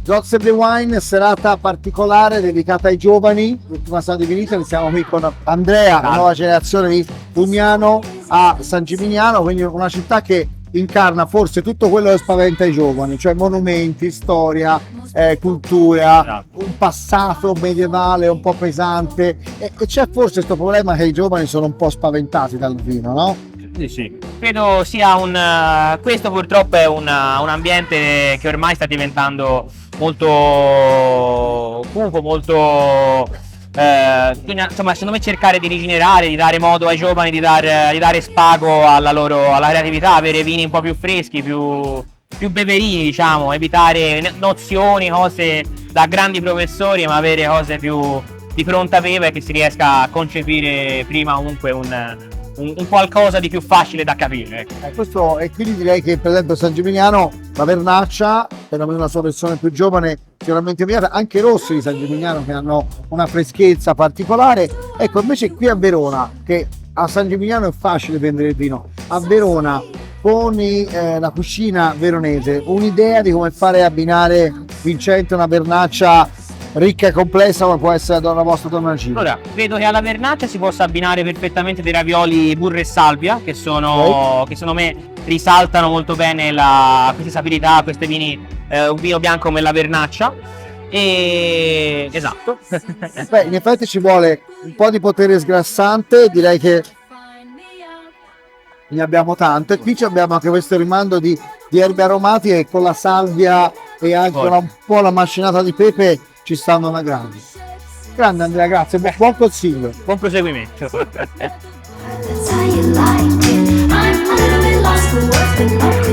Zoz Every Wine, serata particolare dedicata ai giovani. L'ultima serata di Vinita, siamo qui con Andrea, la nuova generazione di Pugnano a San Gimignano, quindi una città che incarna forse tutto quello che spaventa i giovani, cioè monumenti, storia, cultura, un passato medievale un po' pesante, e c'è forse questo problema che i giovani sono un po' spaventati dal vino, no? Sì. Credo sia questo purtroppo è un ambiente che ormai sta diventando molto cupo, molto bisogna, insomma, secondo me cercare di rigenerare, di dare modo ai giovani di dare spago alla creatività, avere vini un po' più freschi, più beverini, diciamo, evitare nozioni, cose da grandi professori, ma avere cose più di pronta beva e che si riesca a concepire prima comunque un qualcosa di più facile da capire. Questo, e quindi direi che per esempio San Gimignano, la Vernaccia, perlomeno la sua versione più giovane, sicuramente mirata, anche i rossi di San Gimignano che hanno una freschezza particolare. Ecco, invece qui a Verona, che a San Gimignano è facile vendere il vino, a Verona con la cucina veronese, un'idea di come fare abbinare, Vincente, una Vernaccia ricca e complessa come può essere la vostra Donna Gino? Allora, credo che alla Vernaccia si possa abbinare perfettamente dei ravioli burro e salvia, che secondo me risaltano molto bene queste sapidità, questi vini, un vino bianco come la Vernaccia. E esatto. Beh, in effetti ci vuole un po' di potere sgrassante, direi che ne abbiamo tanto, e qui abbiamo anche questo rimando di erbe aromatiche con la salvia e anche un po' la macinata di pepe. Ci stanno una grande Andrea, grazie, buon consiglio, buon proseguimento. That's how you like it. I'm a little bit lost for words, but no